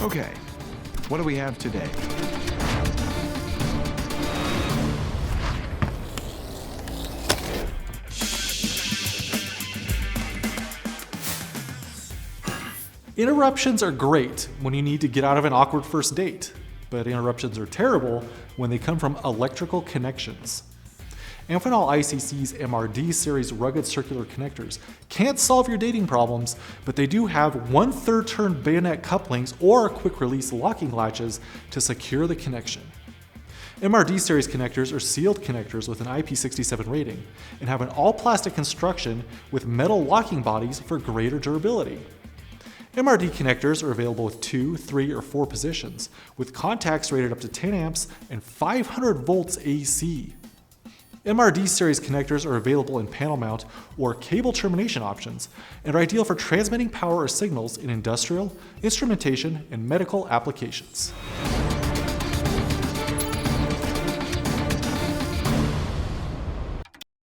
Okay, what do we have today? Interruptions are great when you need to get out of an awkward first date, but interruptions are terrible when they come from electrical connections. Amphenol ICC's MRD series rugged circular connectors can't solve your dating problems, but they do have 1/3 turn bayonet couplings or quick release locking latches to secure the connection. MRD series connectors are sealed connectors with an IP67 rating and have an all-plastic construction with metal locking bodies for greater durability. MRD connectors are available with 2, 3, or 4 positions, with contacts rated up to 10 amps and 500 volts AC. MRD series connectors are available in panel mount or cable termination options and are ideal for transmitting power or signals in industrial, instrumentation, and medical applications.